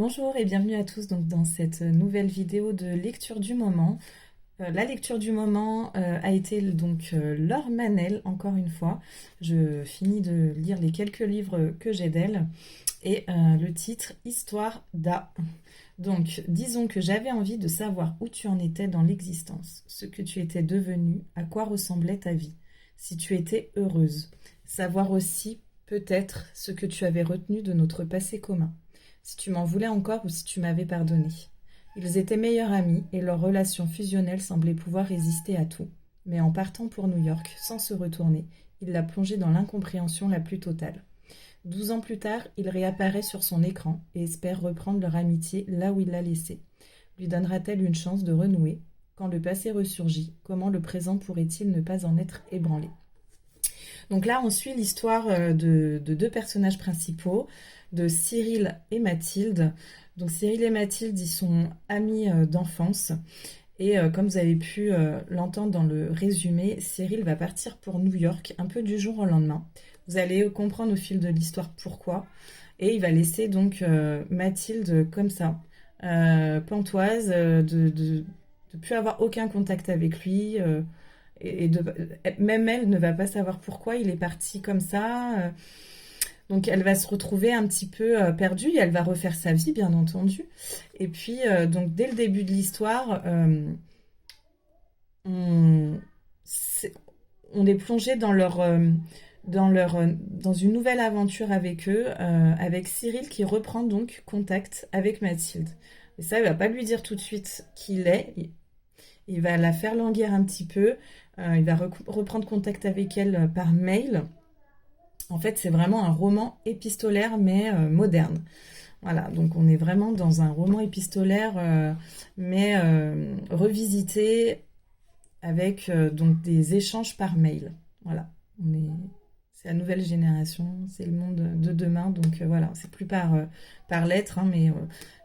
Bonjour et bienvenue à tous donc, dans cette nouvelle vidéo de lecture du moment. La lecture du moment a été donc Laure Manel, encore une fois. Je finis de lire les quelques livres que j'ai d'elle. Et le titre Histoire d'A. Donc, disons que j'avais envie de savoir où tu en étais dans l'existence, ce que tu étais devenue, à quoi ressemblait ta vie, si tu étais heureuse. Savoir aussi, peut-être, ce que tu avais retenu de notre passé commun. Si tu m'en voulais encore ou si tu m'avais pardonné. Ils étaient meilleurs amis et leur relation fusionnelle semblait pouvoir résister à tout. Mais en partant pour New York, sans se retourner, il l'a plongée dans l'incompréhension la plus totale. 12 ans plus tard, il réapparaît sur son écran et espère reprendre leur amitié là où il l'a laissée. Lui donnera-t-elle une chance de renouer? Quand le passé ressurgit, comment le présent pourrait-il ne pas en être ébranlé? Donc là, on suit l'histoire de deux personnages principaux, de Cyril et Mathilde. Donc Cyril et Mathilde, ils sont amis d'enfance. Et comme vous avez pu l'entendre dans le résumé, Cyril va partir pour New York un peu du jour au lendemain. Vous allez comprendre au fil de l'histoire pourquoi. Et il va laisser donc Mathilde comme ça, pantoise, de plus avoir aucun contact avec lui. Même elle ne va pas savoir pourquoi il est parti comme ça. Donc elle va se retrouver un petit peu perdue et elle va refaire sa vie, bien entendu. Et puis, donc dès le début de l'histoire, on, c'est- on est plongé dans une nouvelle aventure avec eux, avec Cyril qui reprend donc contact avec Mathilde. Et ça, il va pas lui dire tout de suite qui il est. Il va la faire languir un petit peu. Il va reprendre contact avec elle par mail. En fait, c'est vraiment un roman épistolaire, mais moderne. Voilà, donc on est vraiment dans un roman épistolaire, mais revisité avec donc des échanges par mail. Voilà, c'est la nouvelle génération, c'est le monde de demain, donc voilà, c'est plus par lettre, hein, mais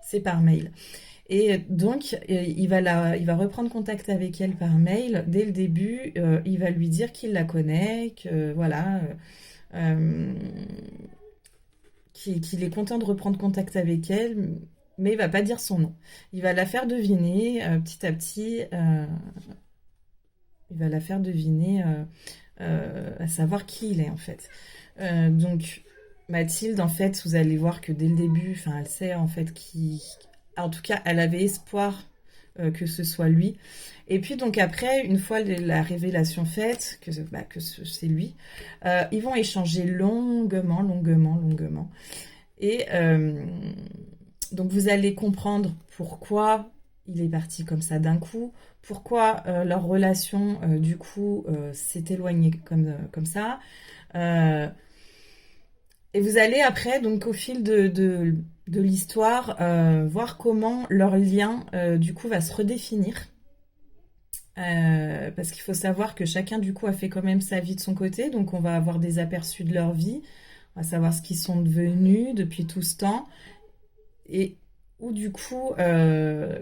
c'est par mail. Et donc, il va reprendre contact avec elle par mail. Dès le début, il va lui dire qu'il la connaît, que voilà, euh, qu'il est content de reprendre contact avec elle, mais il va pas dire son nom. Il va la faire deviner petit à petit. Il va la faire deviner à savoir qui il est en fait. Donc Mathilde, en fait, vous allez voir que dès le début, enfin, elle sait en fait qui. En tout cas, elle avait espoir que ce soit lui. Et puis donc après, une fois la révélation faite, que c'est lui, ils vont échanger longuement. Et donc vous allez comprendre pourquoi il est parti comme ça d'un coup, pourquoi leur relation du coup s'est éloignée comme ça. Euh, et vous allez après, donc au fil de l'histoire, voir comment leur lien du coup va se redéfinir. Parce qu'il faut savoir que chacun du coup a fait quand même sa vie de son côté, donc on va avoir des aperçus de leur vie, on va savoir ce qu'ils sont devenus depuis tout ce temps, et où du coup, à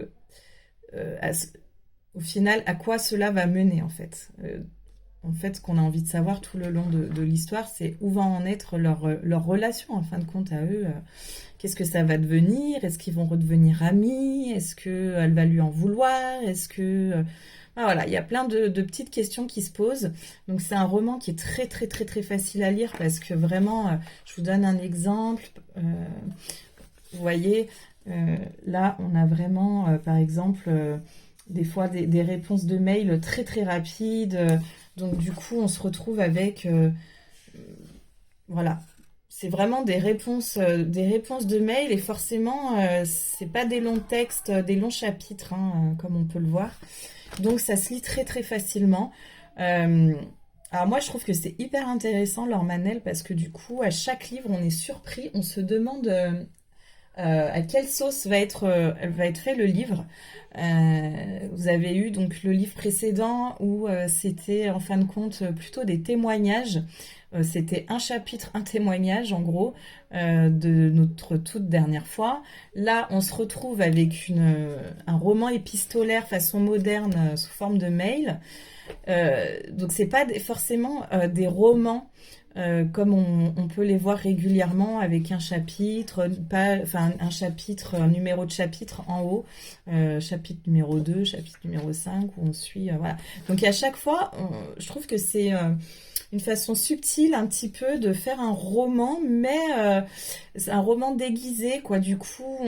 au final, à quoi cela va mener en fait. En fait, ce qu'on a envie de savoir tout le long de l'histoire, c'est où va en être leur relation en fin de compte à eux. Qu'est-ce que ça va devenir? Est-ce qu'ils vont redevenir amis? Est-ce qu'elle va lui en vouloir? Est-ce que... Ah, voilà, il y a plein de petites questions qui se posent. Donc c'est un roman qui est très facile à lire parce que vraiment, je vous donne un exemple. Vous voyez, là, on a vraiment, par exemple, des fois des réponses de mail très rapides. Donc du coup, on se retrouve avec, voilà, c'est vraiment des réponses de mail et forcément, c'est pas des longs textes, des longs chapitres, hein, comme on peut le voir. Donc ça se lit très facilement. Euh, alors moi, je trouve que c'est hyper intéressant, leur Manel, parce que du coup, à chaque livre, on est surpris, on se demande à quelle sauce va être fait le livre. Vous avez eu donc le livre précédent où c'était en fin de compte plutôt des témoignages. C'était un chapitre, un témoignage en gros de notre toute dernière fois. Là, on se retrouve avec un roman épistolaire façon moderne sous forme de mail. Donc c'est pas forcément des romans comme on peut les voir régulièrement avec un chapitre, pas, enfin un chapitre, un numéro de chapitre en haut, chapitre numéro 2, chapitre numéro 5, où on suit, voilà. Donc à chaque fois, je trouve que c'est une façon subtile un petit peu de faire un roman, mais c'est un roman déguisé, quoi. Du coup,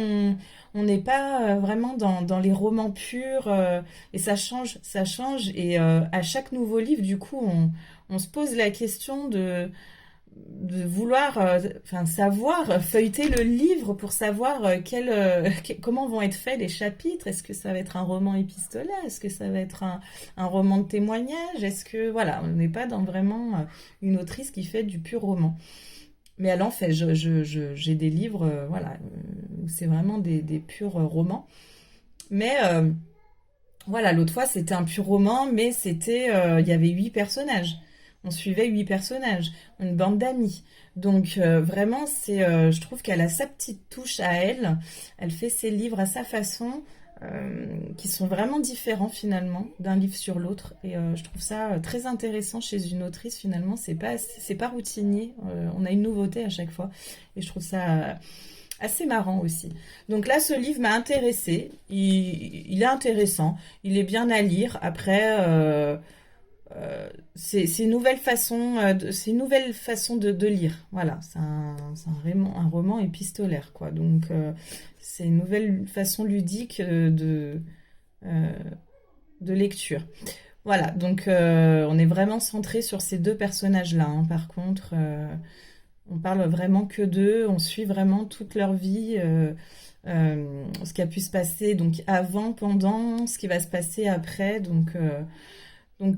on n'est pas vraiment dans les romans purs, et ça change, et à chaque nouveau livre, du coup, on se pose la question de vouloir, enfin savoir feuilleter le livre pour savoir comment vont être faits les chapitres. Est-ce que ça va être un roman épistolaire? Est-ce que ça va être un roman de témoignage? Est-ce que voilà, on n'est pas dans vraiment une autrice qui fait du pur roman. Mais elle en fait, j'ai des livres, voilà, où c'est vraiment des purs romans. Mais voilà, l'autre fois, c'était un pur roman, mais il y avait 8 personnages. On suivait 8 personnages, une bande d'amis. Donc vraiment, je trouve qu'elle a sa petite touche à elle. Elle fait ses livres à sa façon, qui sont vraiment différents finalement d'un livre sur l'autre. Et je trouve ça très intéressant chez une autrice. Finalement, c'est pas routinier. On a une nouveauté à chaque fois. Et je trouve ça assez marrant aussi. Donc là, ce livre m'a intéressée. Il est intéressant. Il est bien à lire. Après, c'est une nouvelle façon, c'est une nouvelle façon de lire. Voilà, un roman épistolaire, quoi. Donc, c'est une nouvelle façon ludique euh, de lecture. Voilà, donc on est vraiment centré sur ces 2 personnages-là, hein. Par contre, on parle vraiment que d'eux, on suit vraiment toute leur vie, ce qui a pu se passer donc avant, pendant, ce qui va se passer après. Donc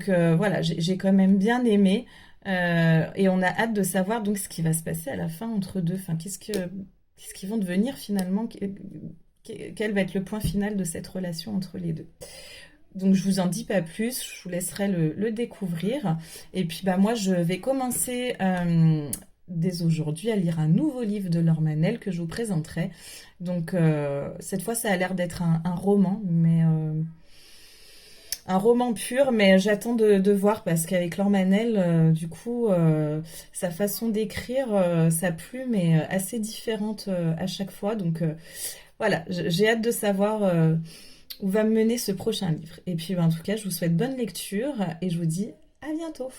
voilà, j'ai quand même bien aimé. Et on a hâte de savoir donc ce qui va se passer à la fin entre deux. Enfin, qu'est-ce qu'ils vont devenir finalement? Quel va être le point final de cette relation entre les deux? Donc je vous en dis pas plus, je vous laisserai le découvrir. Et puis bah moi je vais commencer dès aujourd'hui à lire un nouveau livre de Laure Manel que je vous présenterai. Donc cette fois ça a l'air d'être un roman, mais un roman pur, mais j'attends de voir parce qu'avec Laure Manel, du coup, sa façon d'écrire, sa plume est assez différente à chaque fois. Donc voilà, j'ai hâte de savoir où va me mener ce prochain livre. Et puis en tout cas, je vous souhaite bonne lecture et je vous dis à bientôt.